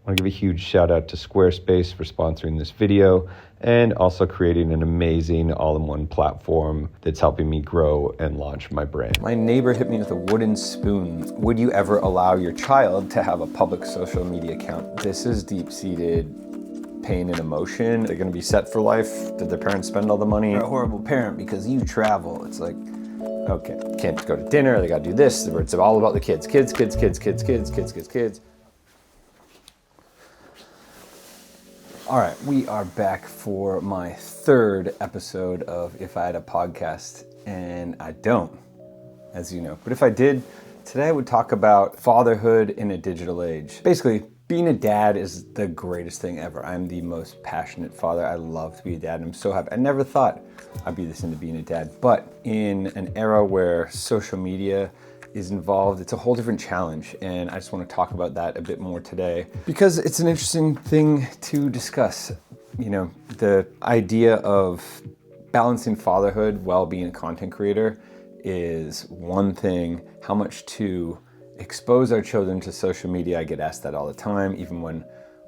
I want to give a huge shout out to Squarespace for sponsoring this video and also creating an amazing all-in-one platform that's helping me grow and launch my brand. My neighbor hit me with a wooden spoon. Would you ever allow your child to have a public social media account? This is deep-seated pain and emotion. They're gonna be set for life. Did their parents spend all the money? You're a horrible parent because you travel. It's like, okay, can't go to dinner, they gotta do this. It's all about the kids. Kids. All right, we are back for my third episode of If I Had a Podcast, and I don't, as you know. But if I did, today I would talk about fatherhood in a digital age. Basically, being a dad is the greatest thing ever. I'm the most passionate father. I love to be a dad, and I'm so happy. I never thought I'd be this into being a dad, but in an era where social media is involved, it's a whole different challenge, and I just want to talk about that a bit more today because it's an interesting thing to discuss. You know, the idea of balancing fatherhood while being a content creator is one thing. How much to expose our children to social media, I get asked that all the time. Even when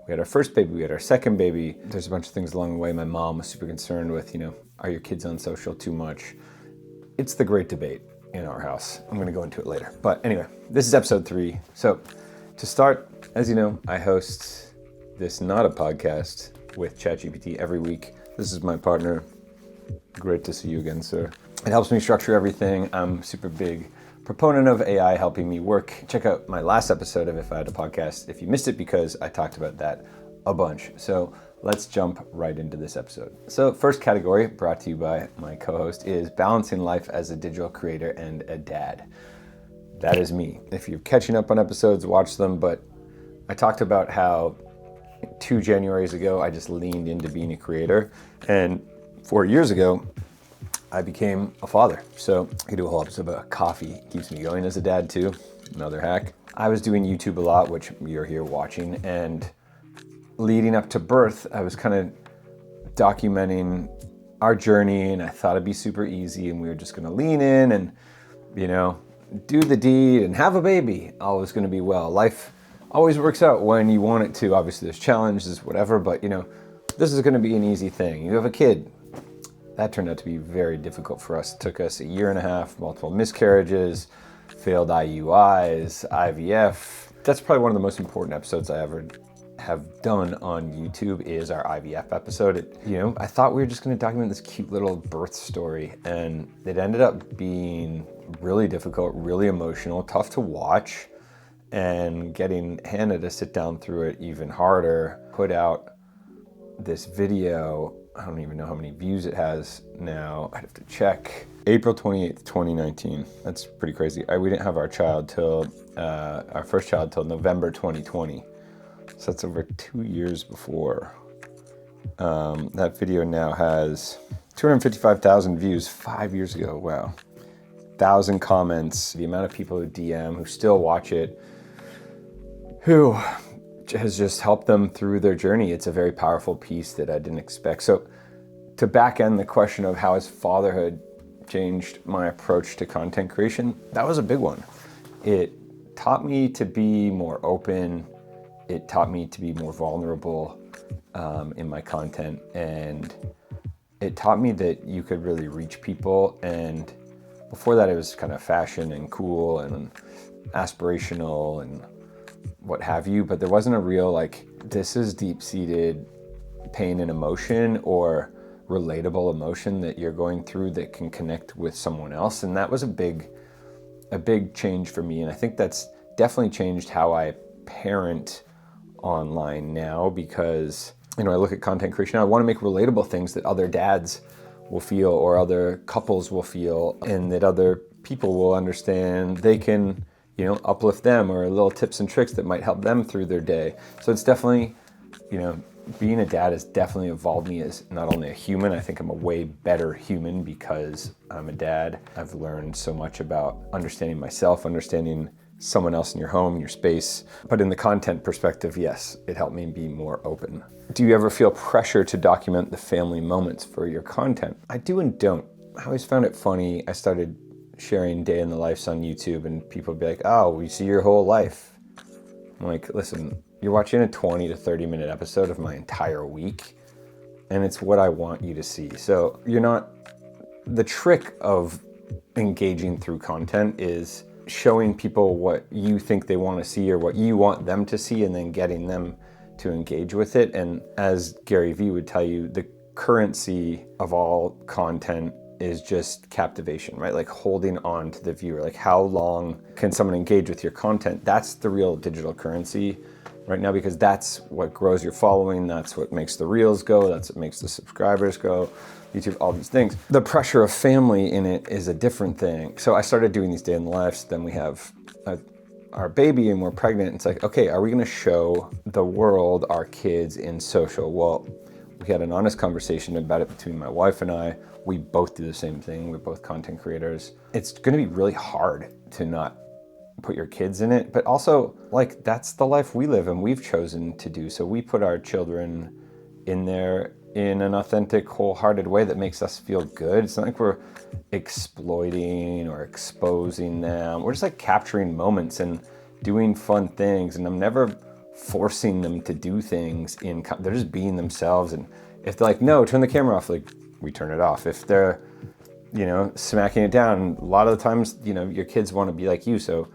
we had our first baby, we had our second baby, there's a bunch of things along the way. My mom was super concerned with, are your kids on social too much? It's the great debate in our house. I'm gonna go into it later. But anyway, this is episode 3. So to start, as you know, I host this Not a Podcast with ChatGPT every week. This is my partner. Great to see you again, sir. It helps me structure everything. I'm super big proponent of AI helping me work. Check out my last episode of If I Had a Podcast if you missed it, because I talked about that a bunch. So let's jump right into this episode. So first category, brought to you by my co-host, is balancing life as a digital creator and a dad. That is me. If you're catching up on episodes, watch them, but I talked about how 2 Januaries ago, I just leaned into being a creator, and 4 years ago, I became a father. So I could do a whole episode about coffee. Keeps me going as a dad too, another hack. I was doing YouTube a lot, which you're here watching, and leading up to birth, I was kind of documenting our journey, and I thought it'd be super easy, and we were just gonna lean in and, do the deed and have a baby. All was gonna be well. Life always works out when you want it to. Obviously there's challenges, whatever, but this is gonna be an easy thing. You have a kid. That turned out to be very difficult for us. It took us 1.5 years, multiple miscarriages, failed IUIs, IVF. That's probably one of the most important episodes I ever have done on YouTube is our IVF episode. I thought we were just going to document this cute little birth story, and it ended up being really difficult, really emotional, tough to watch, and getting Hannah to sit down through it even harder. Put out this video. I don't even know how many views it has now. I'd have to check. April 28th, 2019. That's pretty crazy. We didn't have our first child till November 2020. So that's over 2 years before. That video now has 255,000 views 5 years ago. Wow. 1,000 comments. The amount of people who DM, who still watch it, who has just helped them through their journey. It's a very powerful piece that I didn't expect. So to back end the question of how has fatherhood changed my approach to content creation, that was a big one. It taught me to be more open. It taught me to be more vulnerable in my content, and it taught me that you could really reach people. And before that, it was kind of fashion and cool and aspirational and what have you, but there wasn't a real, this is deep-seated pain and emotion or relatable emotion that you're going through that can connect with someone else. And that was a big change for me. And I think that's definitely changed how I parent online now, because I look at content creation. I want to make relatable things that other dads will feel or other couples will feel, and that other people will understand. They can uplift them, or little tips and tricks that might help them through their day. So it's definitely, being a dad has definitely evolved me as not only a human. I think I'm a way better human because I'm a dad. I've learned so much about understanding myself, understanding someone else in your home, your space. But in the content perspective, yes, it helped me be more open. Do you ever feel pressure to document the family moments for your content? I do and don't. I always found it funny. I started sharing day in the lives on YouTube, and people would be like, oh, we see your whole life. I'm like, listen, You're watching a 20 to 30 minute episode of my entire week, and it's what I want you to see. So the trick of engaging through content is showing people what you think they want to see or what you want them to see, and then getting them to engage with it. And as Gary Vee would tell you, the currency of all content is just captivation, right? Like holding on to the viewer. Like how long can someone engage with your content? That's the real digital currency right now, because that's what grows your following. That's what makes the reels go. That's what makes the subscribers go. YouTube, all these things. The pressure of family in it is a different thing. So I started doing these day in the lives. Then we have our baby and we're pregnant. It's like, okay, are we going to show the world our kids in social? Well, we had an honest conversation about it between my wife and I. We both do the same thing. We're both content creators. It's going to be really hard to not put your kids in it, but also like that's the life we live and we've chosen to do. So we put our children in there in an authentic, wholehearted way that makes us feel good. It's not like we're exploiting or exposing them. We're just like capturing moments and doing fun things. And I'm never forcing them to do things they're just being themselves. And if they're like, no, turn the camera off, like we turn it off. If they're, smacking it down, a lot of the times, your kids want to be like you. So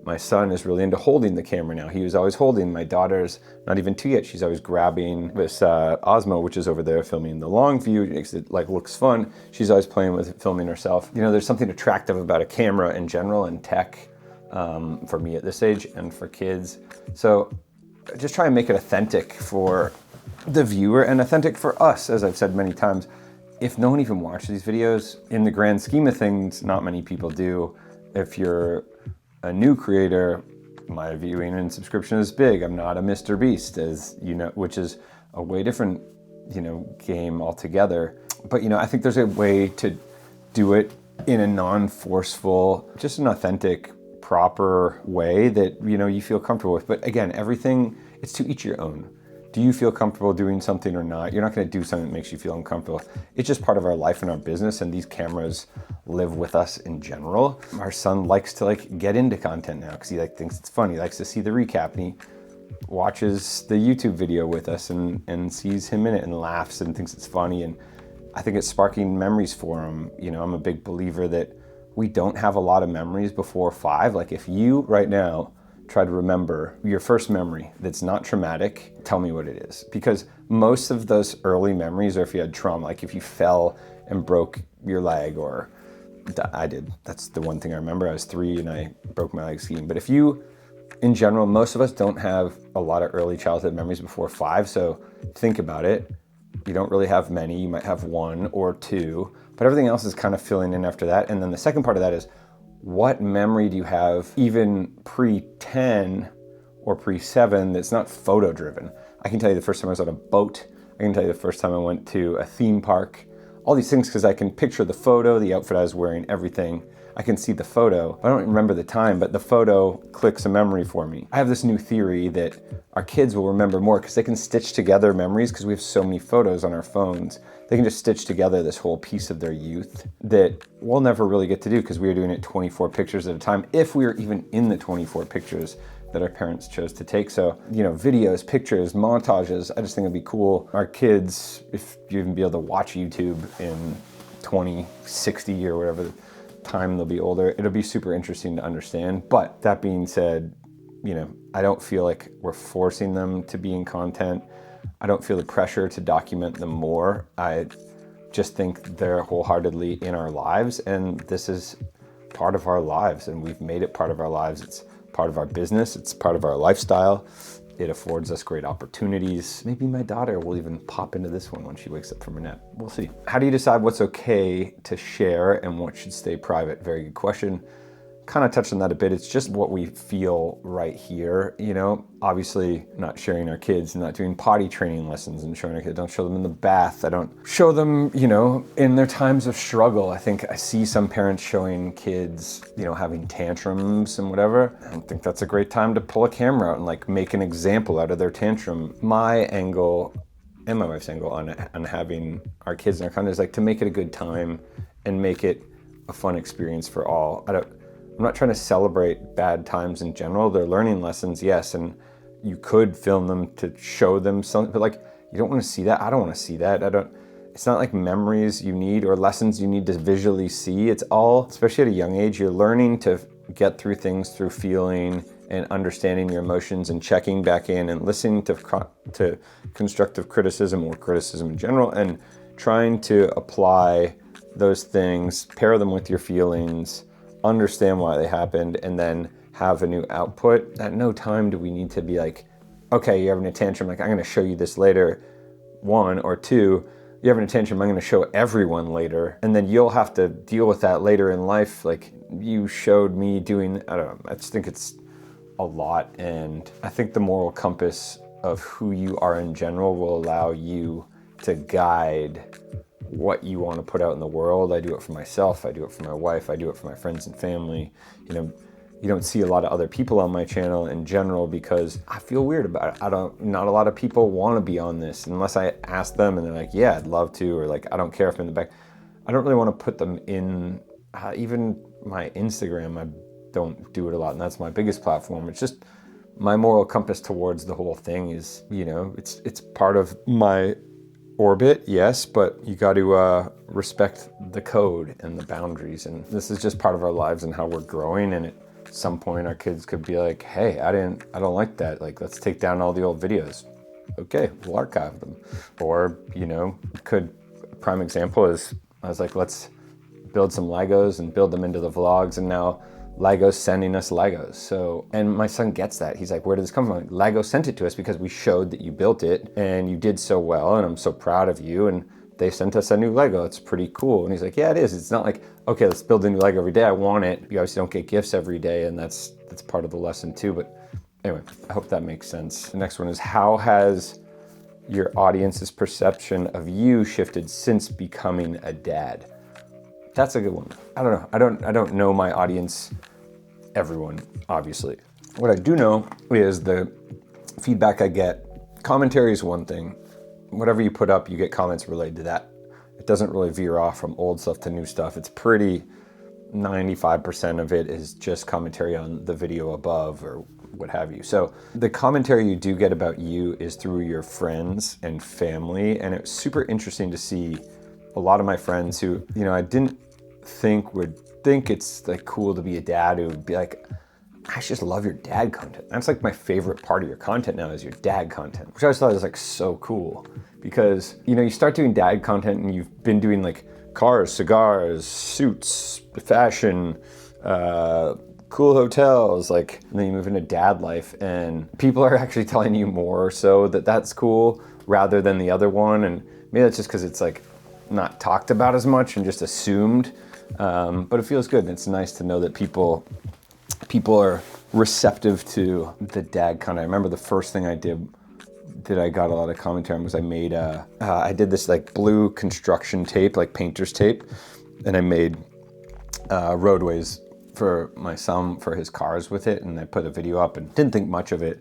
my son is really into holding the camera now. He was always holding. My daughter's not even 2 yet. She's always grabbing this Osmo, which is over there filming the long view. It makes it looks fun. She's always playing with it, filming herself. There's something attractive about a camera in general and tech for me at this age and for kids. So just try and make it authentic for the viewer and authentic for us, as I've said many times. If no one even watches these videos, in the grand scheme of things, not many people do. If you're a new creator, my viewing and subscription is big. I'm not a Mr. Beast, which is a way different, game altogether. But, I think there's a way to do it in a non-forceful, just an authentic, proper way that, you feel comfortable with. But again, everything, it's to each your own. Do you feel comfortable doing something or not? You're not going to do something that makes you feel uncomfortable. It's just part of our life and our business, and these cameras live with us in general. Our son likes to get into content now because he thinks it's fun. He likes to see the recap, and he watches the YouTube video with us and sees him in it and laughs and thinks it's funny. And I think it's sparking memories for him. I'm a big believer that we don't have a lot of memories before 5. Like if you right now try to remember your first memory that's not traumatic, tell me what it is. Because most of those early memories are if you had trauma, like if you fell and broke your leg, or I did. That's the one thing I remember. I was 3 and I broke my leg skiing. But if you, in general, most of us don't have a lot of early childhood memories before 5. So think about it. You don't really have many. You might have 1 or 2, but everything else is kind of filling in after that. And then the second part of that is, what memory do you have even pre-10 or pre-7 that's not photo driven? I can tell you the first time I was on a boat. I can tell you the first time I went to a theme park. All these things because I can picture the photo, the outfit I was wearing, everything. I can see the photo. I don't remember the time, but the photo clicks a memory for me. I have this new theory that our kids will remember more because they can stitch together memories because we have so many photos on our phones. They can just stitch together this whole piece of their youth that we'll never really get to do because we were doing it 24 pictures at a time, if we were even in the 24 pictures that our parents chose to take. So, videos, pictures, montages, I just think it'd be cool. Our kids, if you even be able to watch YouTube in 2060 or whatever time they'll be older, it'll be super interesting to understand. But that being said, I don't feel like we're forcing them to be in content. I don't feel the pressure to document them more. I just think they're wholeheartedly in our lives, and this is part of our lives, and we've made it part of our lives. It's part of our business. It's part of our lifestyle. It affords us great opportunities. Maybe my daughter will even pop into this one when she wakes up from her nap. We'll see. How do you decide what's okay to share and what should stay private? Very good question. Kind of touched on that a bit. It's just what we feel right here. Obviously not sharing our kids, not doing potty training lessons and showing our kids. I don't show them in the bath. I don't show them, in their times of struggle. I think I see some parents showing kids, having tantrums and whatever. I don't think that's a great time to pull a camera out and make an example out of their tantrum. My angle and my wife's angle on having our kids in our content is to make it a good time and make it a fun experience for all. I'm not trying to celebrate bad times in general. They're learning lessons, yes, and you could film them to show them something, but like, you don't want to see that. I don't want to see that. It's not like memories you need or lessons you need to visually see. It's all, especially at a young age, you're learning to get through things through feeling and understanding your emotions and checking back in and listening to constructive criticism or criticism in general, and trying to apply those things, pair them with your feelings, understand why they happened, and then have a new output. At no time do we need to be like, okay, you're having a tantrum, like, I'm going to show you this later, one, or two, you're having a tantrum, I'm going to show everyone later, and then you'll have to deal with that later in life. Like, you showed me doing, I don't know, I just think it's a lot, and I think the moral compass of who you are in general will allow you to guide what you want to put out in the world. I do it for myself, I do it for my wife, I do it for my friends and family. You know, you don't see a lot of other people on my channel in general because I feel weird about it. Not a lot of people want to be on this unless I ask them and they're like, yeah, I'd love to, or like, I don't care if I'm in the back. I don't really want to put them in, even my Instagram, I don't do it a lot, and that's my biggest platform. It's just my moral compass towards the whole thing is, you know, it's part of my orbit, yes, but you got to respect the code and the boundaries, and this is just part of our lives and how we're growing. And at some point our kids could be like, hey, I don't like that, like, let's take down all the old videos. Okay, we'll archive them. Or, you know, prime example is, I was like, let's build some Legos and build them into the vlogs, and now Lego's sending us Legos. So, and my son gets that. He's like, where did this come from? Like, Lego sent it to us because we showed that you built it and you did so well, and I'm so proud of you, and they sent us a new Lego. It's pretty cool. And he's like, yeah, it is. It's not like, okay, let's build a new Lego every day. I want it. You obviously don't get gifts every day, and that's part of the lesson too. But anyway, I hope that makes sense. The next one is, how has your audience's perception of you shifted since becoming a dad? That's a good one. I don't know. I don't know my audience, everyone, obviously. What I do know is the feedback I get. Commentary is one thing. Whatever you put up, you get comments related to that. It doesn't really veer off from old stuff to new stuff. It's pretty, 95% of it is just commentary on the video above or what have you. So the commentary you do get about you is through your friends and family. And it's super interesting to see a lot of my friends who, you know, I didn't think would think it's like cool to be a dad, who would be like, I just love your dad content. That's like my favorite part of your content now, is your dad content, which I always thought was like so cool, because, you know, you start doing dad content and you've been doing like cars, cigars, suits, fashion, cool hotels, like, and then you move into dad life and people are actually telling you more so that that's cool rather than the other one. And maybe that's just because it's like not talked about as much and just assumed, but it feels good. And it's nice to know that people are receptive to the dad content. I remember the first thing I did that I got a lot of commentary on was I did this like blue construction tape, like painter's tape, and I made roadways for my son for his cars with it, and I put a video up and didn't think much of it.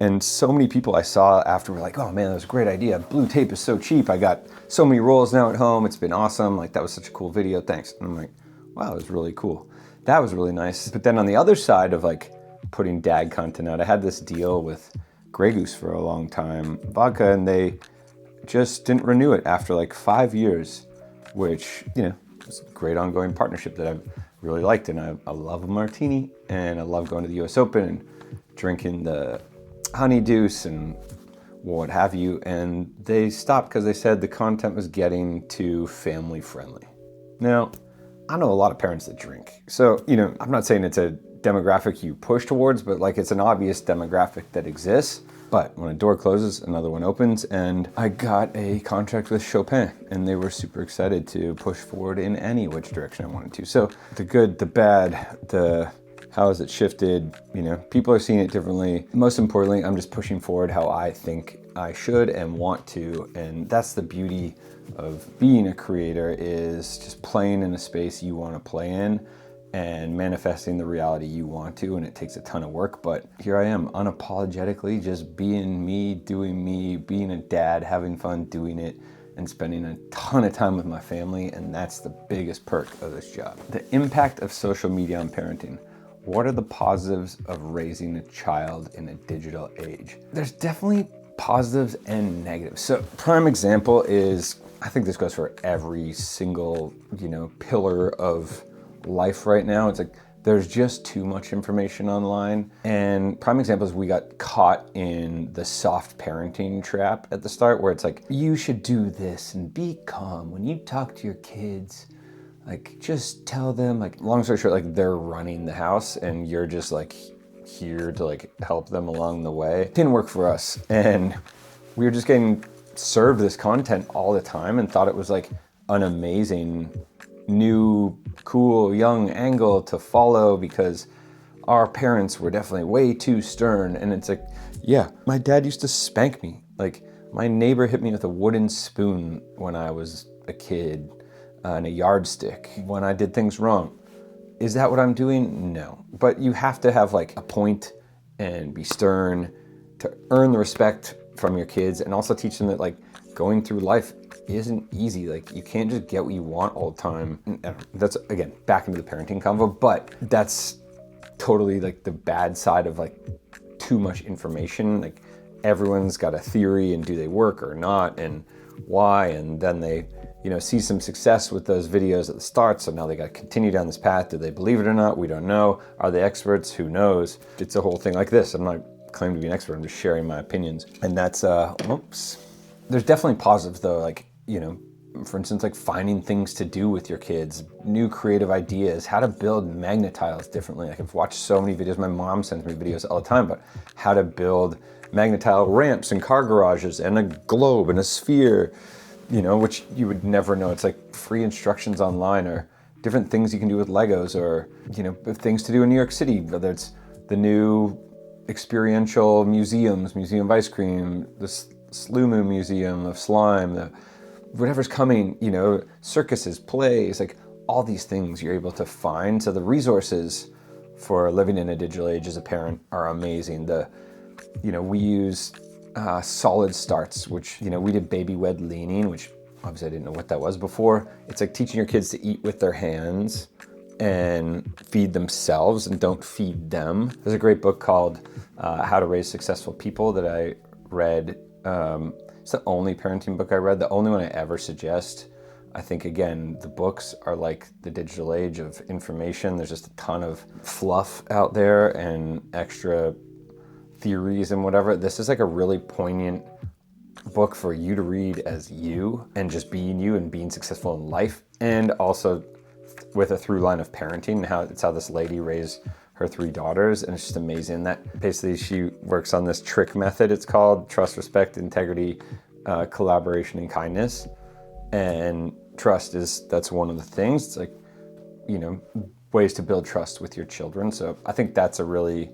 And so many people I saw after were like, oh man, that was a great idea. Blue tape is so cheap. I got so many rolls now at home. It's been awesome. Like, that was such a cool video. Thanks. And I'm like, wow, it was really cool. That was really nice. But then on the other side of like putting dad content out, I had this deal with Grey Goose for a long time, vodka, and they just didn't renew it after like 5 years, which, you know, was a great ongoing partnership that I've really liked. And I love a martini, and I love going to the US Open and drinking the honey deuce and what have you. And they stopped because they said the content was getting too family friendly. Now, I know a lot of parents that drink. So, you know, I'm not saying it's a demographic you push towards, but like, it's an obvious demographic that exists. But when a door closes, another one opens, and I got a contract with Chopin, and they were super excited to push forward in any which direction I wanted to. So the good, the bad, the how has it shifted, you know, people are seeing it differently. Most importantly, I'm just pushing forward how I think I should and want to. And that's the beauty of being a creator, is just playing in a space you want to play in and manifesting the reality you want to. And it takes a ton of work, but here I am unapologetically just being me, doing me, being a dad, having fun doing it, and spending a ton of time with my family. And that's the biggest perk of this job. The impact of social media on parenting. what are the positives of raising a child in a digital age? There's definitely positives and negatives. So prime example is, I think this goes for every single, pillar of life right now. It's like, there's just too much information online. And prime example is we got caught in the soft parenting trap at the start, where it's like, you should do this and be calm when you talk to your kids. Like, just tell them, like, long story short, like, they're running the house and you're just like here to like help them along the way. It didn't work for us. And we were just getting served this content all the time and thought it was like an amazing new, cool, young angle to follow because our parents were definitely way too stern. And it's like, yeah, my dad used to spank me. Like, my neighbor hit me with a wooden spoon when I was a kid and a yardstick when I did things wrong. Is that what I'm doing? No. But you have to have like a point and be stern to earn the respect from your kids, and also teach them that like going through life isn't easy. Like, you can't just get what you want all the time. That's, again, back into the parenting convo, but that's totally like the bad side of like too much information. Like, everyone's got a theory, and do they work or not, and why, and then they see some success with those videos at the start, so now they got to continue down this path. Do they believe it or not? We don't know. Are they experts? Who knows? It's a whole thing like this. I'm not claiming to be an expert. I'm just sharing my opinions, and that's oops. There's definitely positives though, like, for instance, like finding things to do with your kids, new creative ideas, how to build magnetiles differently. Like, I've watched so many videos. My mom sends me videos all the time about how to build magnetile ramps and car garages and a globe and a sphere, which you would never know. It's like free instructions online, or different things you can do with Legos, or, things to do in New York City, whether it's the new experiential museums, Museum of Ice Cream, the Slumu Museum of Slime, whatever's coming, circuses, plays, like all these things you're able to find. So the resources for living in a digital age as a parent are amazing. We use solid starts, which, we did baby led leaning, which obviously I didn't know what that was before. It's like teaching your kids to eat with their hands and feed themselves, and don't feed them. There's a great book called How to Raise Successful People that I read. It's the only parenting book I read, the only one I ever suggest. I think, again, the books are like the digital age of information. There's just a ton of fluff out there and extra theories and whatever. This is like a really poignant book for you to read as you, and just being you and being successful in life, and also with a through line of parenting, and how this lady raised her 3 daughters, and it's just amazing. That basically, she works on this trick method. It's called trust, respect, integrity, collaboration, and kindness. And trust that's one of the things. It's like, ways to build trust with your children. So I think that's a really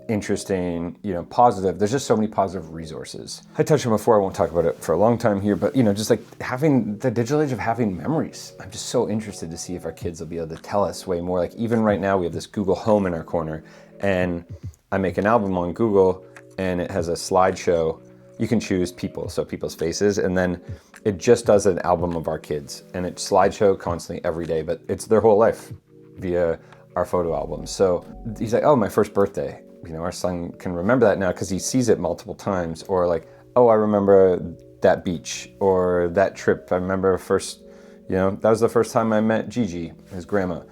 interesting, positive. There's just so many positive resources. I touched on it before. I won't talk about it for a long time here, but just like having the digital age of having memories. I'm just so interested to see if our kids will be able to tell us way more. Like, even right now we have this Google Home in our corner, and I make an album on Google, and it has a slideshow. You can choose people, so people's faces, and then it just does an album of our kids, and it's slideshow constantly every day, but it's their whole life via our photo albums. So he's like, oh, my first birthday. Our son can remember that now because he sees it multiple times. Or like, oh, I remember that beach, or that trip. I remember first, that was the first time I met Gigi, his grandma.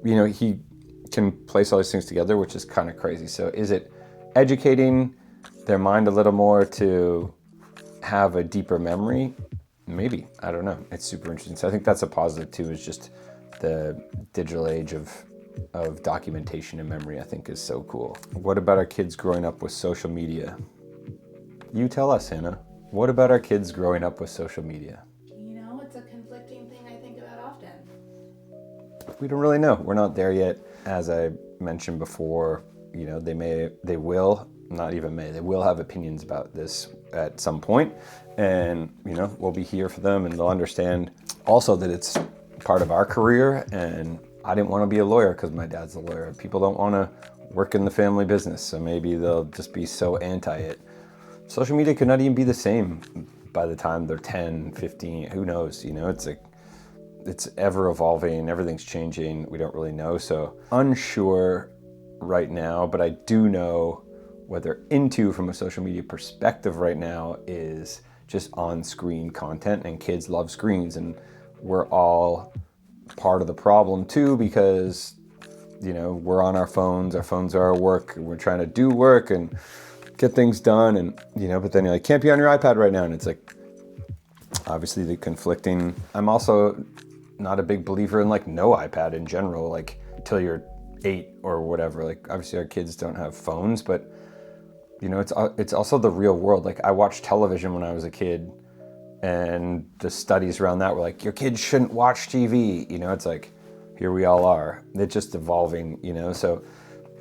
He can place all these things together, which is kind of crazy. So is it educating their mind a little more to have a deeper memory? Maybe. I don't know. It's super interesting. So I think that's a positive too, is just the digital age of documentation and memory. I think is so cool. What about our kids growing up with social media? You tell us, Hannah. What about our kids growing up with social media? It's a conflicting thing I think about often. We don't really know. We're not there yet. As I mentioned before, they will have opinions about this at some point, and we'll be here for them, and they'll understand also that it's part of our career. And I didn't want to be a lawyer because my dad's a lawyer. People don't want to work in the family business, so maybe they'll just be so anti it. Social media could not even be the same by the time they're 10, 15, who knows? It's ever evolving, everything's changing, we don't really know. So unsure right now, but I do know what they're into from a social media perspective right now is just on-screen content, and kids love screens, and we're all part of the problem too, because we're on our phones are our work, and we're trying to do work and get things done, and but then you're like, can't be on your iPad right now, and it's like obviously the conflicting. I'm also not a big believer in like no iPad in general, like until you're 8 or whatever. Like obviously our kids don't have phones, but it's also the real world. Like I watched television when I was a kid, and the studies around that were like, your kids shouldn't watch TV. It's like, here we all are. It's just evolving, so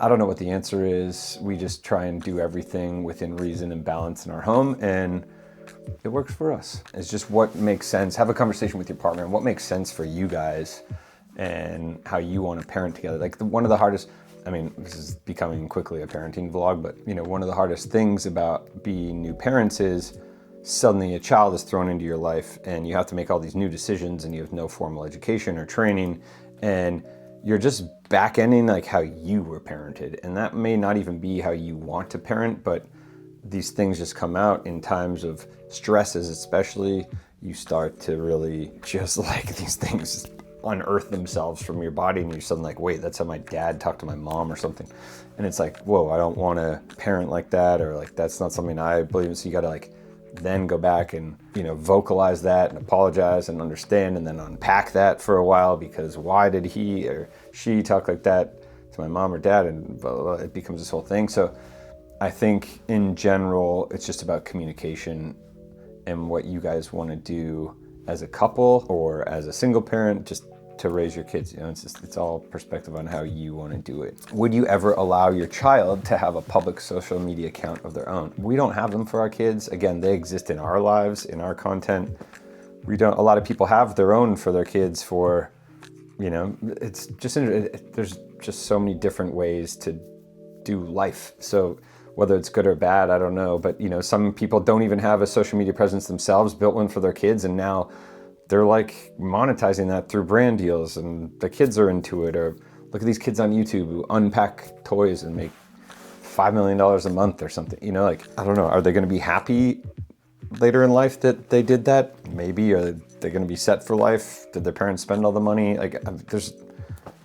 I don't know what the answer is. We just try and do everything within reason and balance in our home, and it works for us. It's just what makes sense. Have a conversation with your partner and what makes sense for you guys and how you want to parent together. Like one of the hardest, this is becoming quickly a parenting vlog, but one of the hardest things about being new parents is suddenly a child is thrown into your life and you have to make all these new decisions, and you have no formal education or training, and you're just back-ending like how you were parented. And that may not even be how you want to parent, but these things just come out in times of stresses, especially. You start to really just like these things unearth themselves from your body, and you're suddenly like, wait, that's how my dad talked to my mom or something. And it's like, whoa, I don't want to parent like that, or like that's not something I believe in. So you got to like then go back and vocalize that and apologize and understand, and then unpack that for a while, because why did he or she talk like that to my mom or dad, and blah, blah, blah. It becomes this whole thing. So I think in general it's just about communication and what you guys want to do as a couple or as a single parent, just to raise your kids. It's all perspective on how you want to do it. Would you ever allow your child to have a public social media account of their own? We don't have them for our kids. Again, they exist in our lives, in our content. We don't. A lot of people have their own for their kids for, it's just, there's just so many different ways to do life. So whether it's good or bad, I don't know. But some people don't even have a social media presence themselves, built one for their kids, and now they're like monetizing that through brand deals, and the kids are into it. Or look at these kids on YouTube who unpack toys and make $5 million a month or something. I don't know. Are they going to be happy later in life that they did that? Maybe. Are they going to be set for life? Did their parents spend all the money?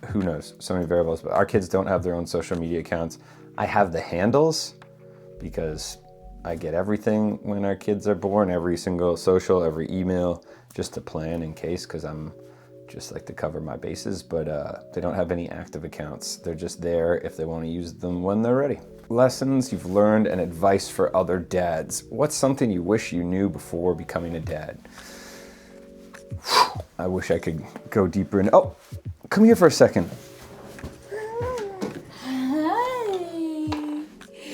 Who knows? So many variables. But our kids don't have their own social media accounts. I have the handles because I get everything when our kids are born, every single social, every email, just to plan in case, because I'm just like to cover my bases. But they don't have any active accounts. They're just there if they want to use them when they're ready. Lessons you've learned and advice for other dads. What's something you wish you knew before becoming a dad? I wish I could go deeper in. Oh, come here for a second.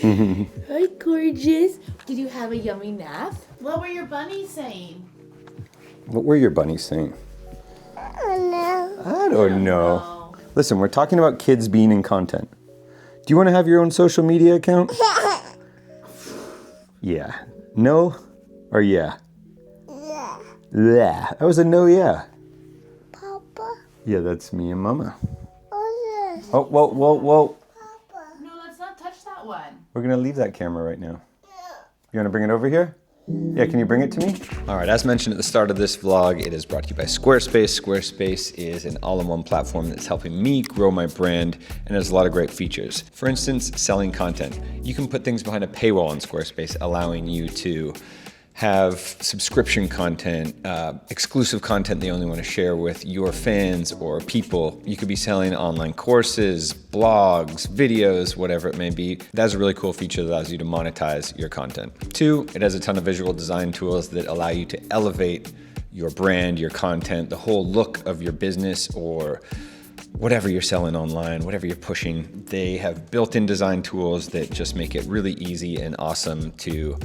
Hi, gorgeous. Did you have a yummy nap? What were your bunnies saying? What were your bunnies saying? I don't know. Listen, we're talking about kids being in content. Do you want to have your own social media account? Yeah. No or yeah? Yeah. That was a no, yeah. Papa. Yeah, that's me and Mama. Oh, Oh, whoa. Papa. No, let's not touch that one. We're going to leave that camera right now. You want to bring it over here? Yeah, can you bring it to me? All right, as mentioned at the start of this vlog, it is brought to you by Squarespace. Squarespace is an all-in-one platform that's helping me grow my brand and has a lot of great features. For instance, selling content. You can put things behind a paywall on Squarespace, allowing you to have subscription content, exclusive content they only want to share with your fans or people. You could be selling online courses, blogs, videos, whatever it may be. That's a really cool feature that allows you to monetize your content. 2, it has a ton of visual design tools that allow you to elevate your brand, your content, the whole look of your business or whatever you're selling online, whatever you're pushing. They have built-in design tools that just make it really easy and awesome to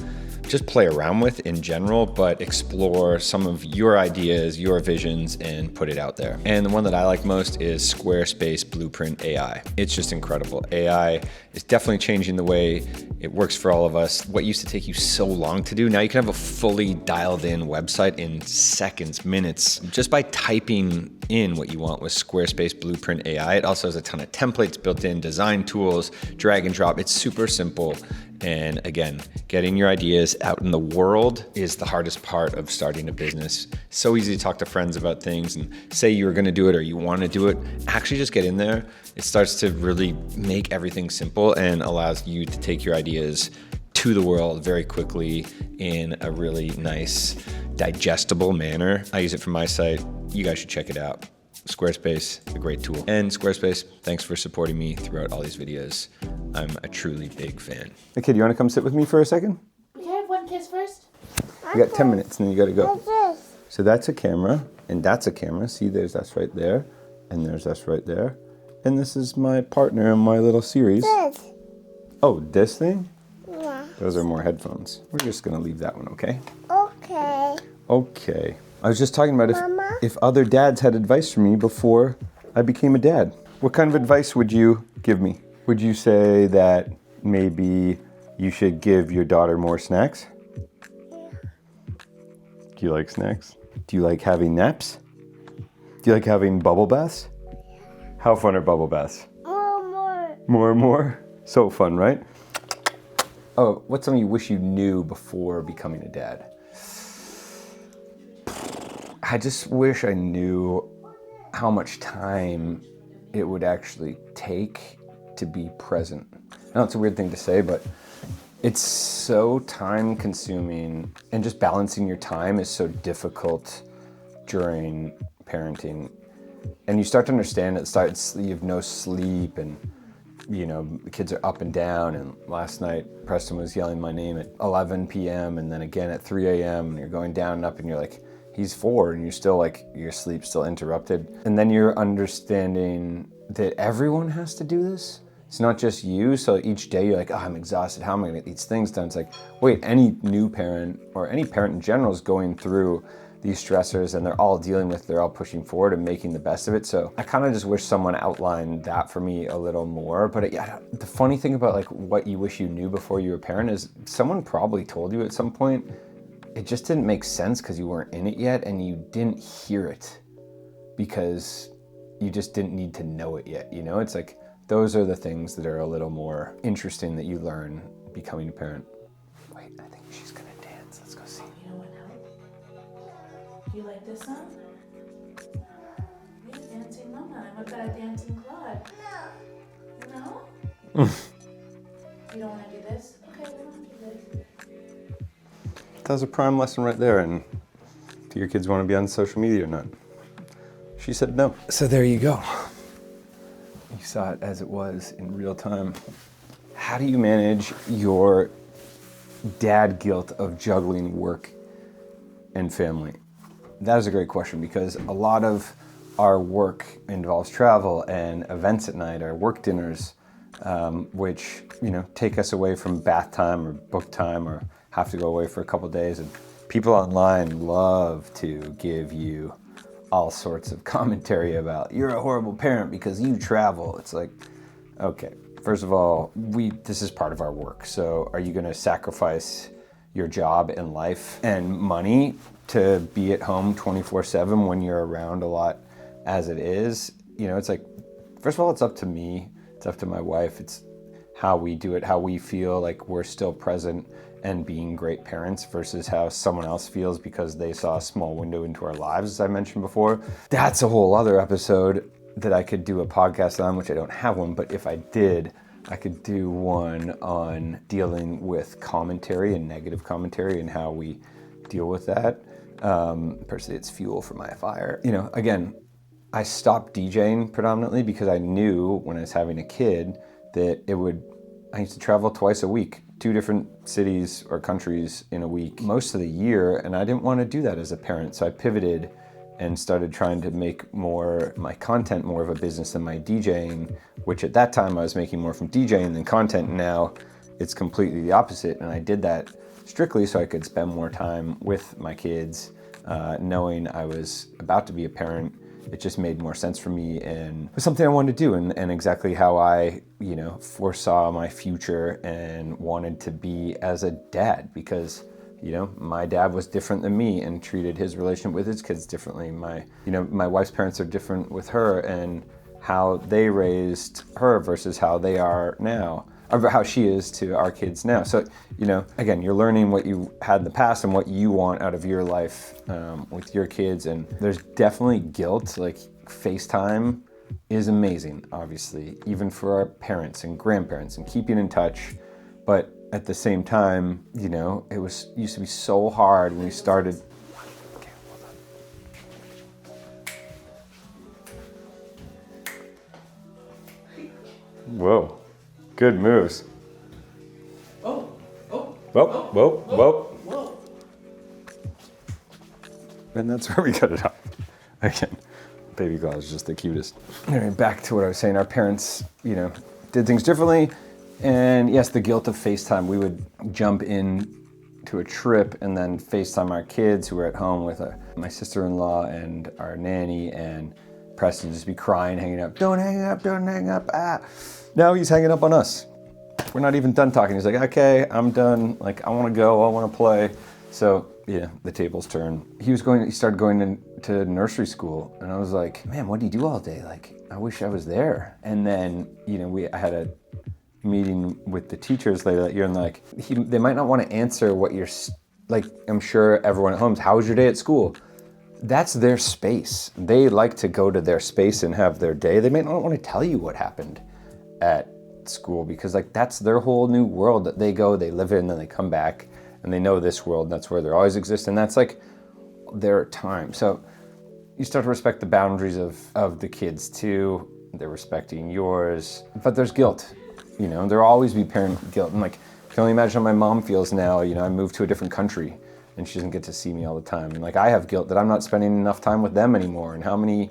just play around with in general, but explore some of your ideas, your visions, and put it out there. And the one that I like most is Squarespace Blueprint AI. It's just incredible. AI is definitely changing the way it works for all of us. What used to take you so long to do, now you can have a fully dialed in website in seconds, minutes, just by typing in what you want with Squarespace Blueprint AI. It also has a ton of templates built in, design tools, drag and drop. It's super simple. And again, getting your ideas out in the world is the hardest part of starting a business. So easy to talk to friends about things and say you're gonna do it or you wanna do it. Actually just get in there. It starts to really make everything simple and allows you to take your ideas to the world very quickly in a really nice, digestible manner. I use it for my site. You guys should check it out. Squarespace, a great tool. And Squarespace, thanks for supporting me throughout all these videos. I'm a truly big fan. Hey kid, you wanna come sit with me for a second? Can I have one kiss first? You got 10 minutes and then you gotta go. What's this? So that's a camera, and that's a camera. See, there's us right there, and there's us right there. And this is my partner in my little series. This. Oh, this thing? Yeah. Those are more headphones. We're just gonna leave that one, okay? Okay. Okay. I was just talking about Mama? if other dads had advice for me before I became a dad. What kind of advice would you give me? Would you say that maybe you should give your daughter more snacks? Do you like snacks? Do you like having naps? Do you like having bubble baths? How fun are bubble baths? More. More and more? So fun, right? Oh, what's something you wish you knew before becoming a dad? I just wish I knew how much time it would actually take to be present. I know it's a weird thing to say, but it's so time consuming, and just balancing your time is so difficult during parenting. And you start to understand you have no sleep, and you know, the kids are up and down. And last night, Preston was yelling my name at 11 p.m. and then again at 3 a.m. and you're going down and up and you're like, he's 4, and you're still like, your sleep's still interrupted. And then you're understanding that everyone has to do this. It's not just you. So each day you're like, oh, I'm exhausted. How am I gonna get these things done? It's like, wait, any new parent or any parent in general is going through these stressors, and they're all pushing forward and making the best of it. So I kind of just wish someone outlined that for me a little more. But yeah, the funny thing about like what you wish you knew before you were a parent is someone probably told you at some point. It just didn't make sense because you weren't in it yet, and you didn't hear it because you just didn't need to know it yet. You know, it's like, those are the things that are a little more interesting that you learn becoming a parent. Wait, I think she's gonna dance. Let's go see. You know what now? Do you like this song? You're dancing mama. I'm a bad dancing Claude. No. No? You don't want to do this? Okay, we don't do this. That was a prime lesson right there. And do your kids want to be on social media or not? She said no. So there you go. You saw it as it was in real time. How do you manage your dad guilt of juggling work and family? That is a great question, because a lot of our work involves travel and events at night, or work dinners, which, you know, take us away from bath time or book time, or have to go away for a couple days. And people online love to give you all sorts of commentary about, you're a horrible parent because you travel. It's like, okay, first of all, this is part of our work. So are you gonna sacrifice your job and life and money to be at home 24/7 when you're around a lot as it is? You know, it's like, first of all, it's up to me. It's up to my wife. It's how we do it, how we feel like we're still present and being great parents versus how someone else feels because they saw a small window into our lives, as I mentioned before. That's a whole other episode that I could do a podcast on, which I don't have one, but if I did, I could do one on dealing with commentary and negative commentary and how we deal with that. Personally, it's fuel for my fire. You know, again, I stopped DJing predominantly because I knew when I was having a kid that I used to travel twice a week, 2 different cities or countries in a week most of the year, and I didn't want to do that as a parent. So I pivoted and started trying to make my content more of a business than my DJing, which at that time I was making more from DJing than content. Now it's completely the opposite, and I did that strictly so I could spend more time with my kids, knowing I was about to be a parent. It just made more sense for me, and it was something I wanted to do, and exactly how I, foresaw my future and wanted to be as a dad, because, my dad was different than me and treated his relationship with his kids differently. My wife's parents are different with her, and how they raised her versus how they are now, or how she is to our kids now. So, again, you're learning what you had in the past and what you want out of your life with your kids. And there's definitely guilt. Like, FaceTime is amazing, obviously, even for our parents and grandparents, and keeping in touch. But at the same time, it used to be so hard when we started. Okay, hold on. Whoa. Good moves. Oh. Whoa. And that's where we cut it off. Again, baby Claw is just the cutest. Anyway, back to what I was saying. Our parents, did things differently. And yes, the guilt of FaceTime. We would jump in to a trip and then FaceTime our kids who were at home with my sister-in-law and our nanny, and Preston just be crying, hanging up. Don't hang up. Ah. Now he's hanging up on us. We're not even done talking. He's like, okay, I'm done. Like, I want to go. I want to play. So yeah, the tables turn. He started going to nursery school, and I was like, man, what do you do all day? Like, I wish I was there. And then, I had a meeting with the teachers later that year, and like, they might not want to answer what you're, like, I'm sure everyone at home is, how was your day at school? That's their space. They like to go to their space and have their day. They may not want to tell you what happened at school, because like, that's their whole new world that they live in, and they come back and they know this world, and that's where they always exist, and that's like their time. So you start to respect the boundaries of the kids too. They're respecting yours, but there's guilt. There'll always be parent guilt, and like, I can only imagine how my mom feels now. I moved to a different country and she doesn't get to see me all the time, and like, I have guilt that I'm not spending enough time with them anymore, and how many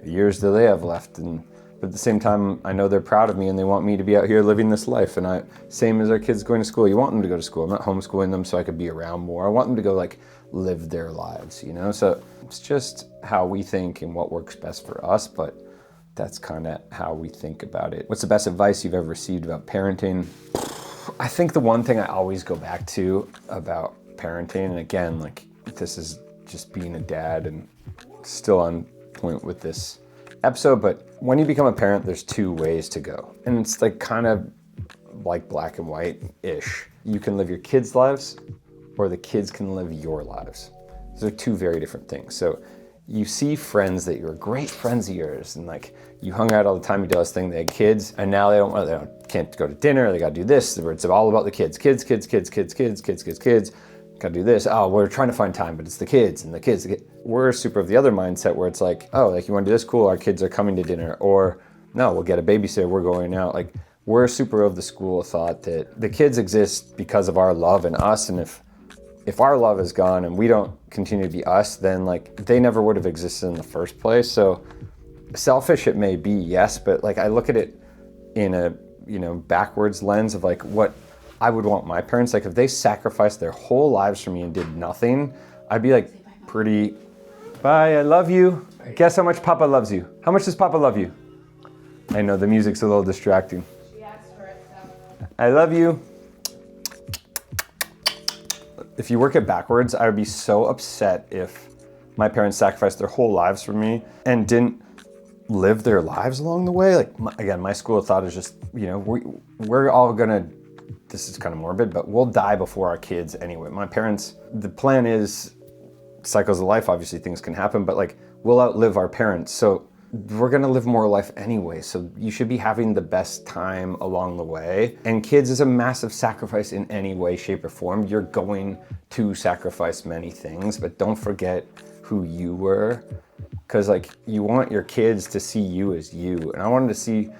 years do they have left? But at the same time, I know they're proud of me and they want me to be out here living this life. And same as our kids going to school, you want them to go to school. I'm not homeschooling them so I could be around more. I want them to go like live their lives, So it's just how we think and what works best for us, but that's kind of how we think about it. What's the best advice you've ever received about parenting? I think the one thing I always go back to about parenting, and again, like, this is just being a dad and still on point with this episode, but when you become a parent, there's two ways to go. And it's like kind of like black and white-ish. You can live your kids' lives, or the kids can live your lives. Those are two very different things. So you see friends that you're great friends of yours, and like, you hung out all the time, you do this thing, they had kids, and now they can't go to dinner, they gotta do this, it's all about the kids. Kids, gotta do this. Oh, we're trying to find time, but it's the kids and the kids. We're super of the other mindset where it's like, oh, like, you wanna do this? Cool, our kids are coming to dinner. Or no, we'll get a babysitter, we're going out. Like, we're super of the school of thought that the kids exist because of our love and us, and if our love is gone and we don't continue to be us, then like, they never would have existed in the first place. So selfish it may be, yes, but like, I look at it in a backwards lens of like what I would want my parents, like, if they sacrificed their whole lives for me and did nothing, I'd be like, pretty, bye, I love you. Guess how much Papa loves you? How much does Papa love you? I know the music's a little distracting. She asked for it, so. I love you. If you work it backwards, I would be so upset if my parents sacrificed their whole lives for me and didn't live their lives along the way. Like, again, my school of thought is just, we're all gonna, this is kind of morbid, but we'll die before our kids anyway. My parents, the plan is cycles of life, obviously things can happen, but like, we'll outlive our parents. So we're gonna live more life anyway. So you should be having the best time along the way. And kids is a massive sacrifice in any way, shape, or form. You're going to sacrifice many things, but don't forget who you were. Because like, you want your kids to see you as you. And I wanted to see,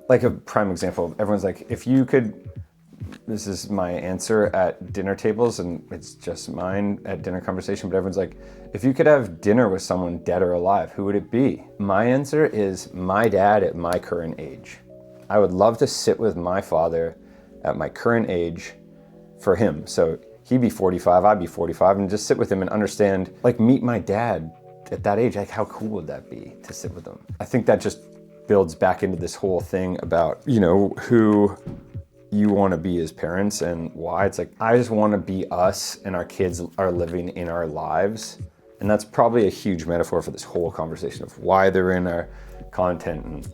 like, a prime example. Everyone's like, if you could, this is my answer at dinner tables, and it's just mine at dinner conversation, but everyone's like, if you could have dinner with someone dead or alive, who would it be? My answer is my dad at my current age. I would love to sit with my father at my current age for him. So he'd be 45, I'd be 45, and just sit with him and understand, like meet my dad at that age. Like how cool would that be to sit with him? I think that just builds back into this whole thing about, you know, who you want to be as parents and why. It's like, I just want to be us and our kids are living in our lives. And that's probably a huge metaphor for this whole conversation of why they're in our content and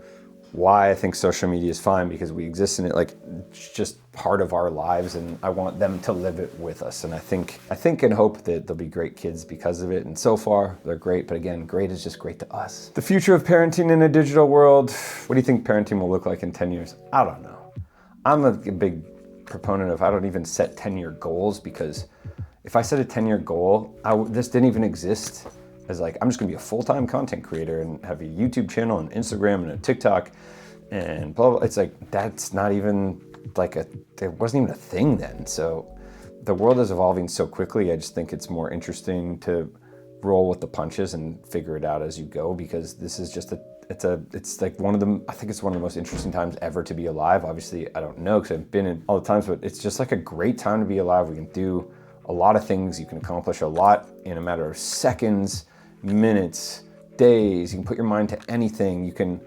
why I think social media is fine, because we exist in it. Like it's just part of our lives and I want them to live it with us. And I think and hope that they'll be great kids because of it. And so far they're great, but again, great is just great to us. The future of parenting in a digital world. What do you think parenting will look like in 10 years? I don't know. I'm a big proponent of, I don't even set 10-year goals, because if I set a 10-year goal, this didn't even exist as like, I'm just gonna be a full-time content creator and have a YouTube channel and Instagram and a TikTok and blah, blah. It's like, that's not even like it wasn't even a thing then. So the world is evolving so quickly. I just think it's more interesting to roll with the punches and figure it out as you go, because this is just it's like I think it's one of the most interesting times ever to be alive. Obviously, I don't know because I've been in all the times, but it's just like a great time to be alive. We can do a lot of things. You can accomplish a lot in a matter of seconds, minutes, days. You can put your mind to anything. You can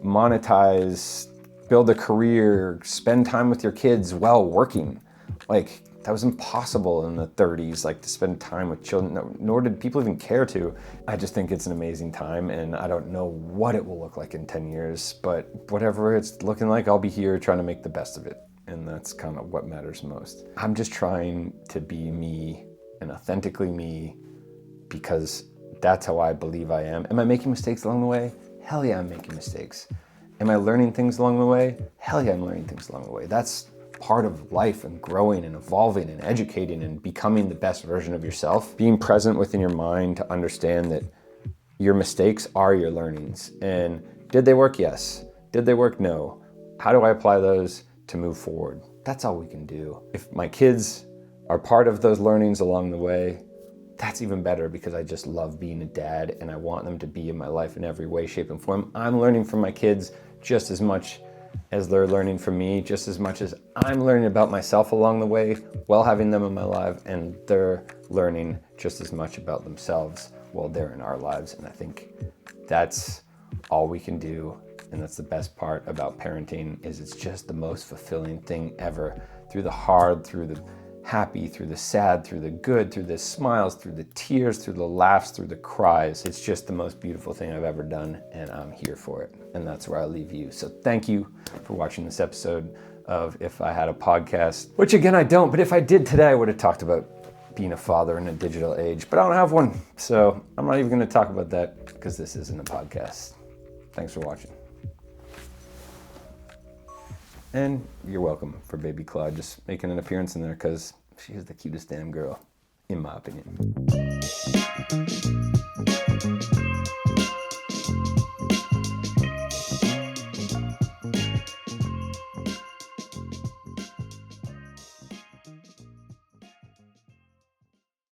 monetize, build a career, spend time with your kids while working. Like that was impossible in the 30s, like to spend time with children, nor did people even care to. I just think it's an amazing time, and I don't know what it will look like in 10 years, but whatever it's looking like, I'll be here trying to make the best of it. And that's kind of what matters most. I'm just trying to be me and authentically me, because that's how I believe I am. Am I making mistakes along the way? Hell yeah, I'm making mistakes. Am I learning things along the way? Hell yeah, I'm learning things along the way. That's part of life and growing and evolving and educating and becoming the best version of yourself. Being present within your mind to understand that your mistakes are your learnings. And did they work? Yes. Did they work? No. How do I apply those to move forward? That's all we can do. If my kids are part of those learnings along the way, that's even better, because I just love being a dad and I want them to be in my life in every way, shape, and form. I'm learning from my kids just as much as they're learning from me, just as much as I'm learning about myself along the way while having them in my life, and they're learning just as much about themselves while they're in our lives. And I think that's all we can do. And that's the best part about parenting, is it's just the most fulfilling thing ever. Through the hard, through the happy, through the sad, through the good, through the smiles, through the tears, through the laughs, through the cries. It's just the most beautiful thing I've ever done, and I'm here for it. And that's where I leave you. So thank you for watching this episode of If I Had a Podcast, which again, I don't, but if I did today, I would have talked about being a father in a digital age, but I don't have one. So I'm not even gonna talk about that, because this isn't a podcast. Thanks for watching. And you're welcome for baby Claude just making an appearance in there, because she is the cutest damn girl, in my opinion.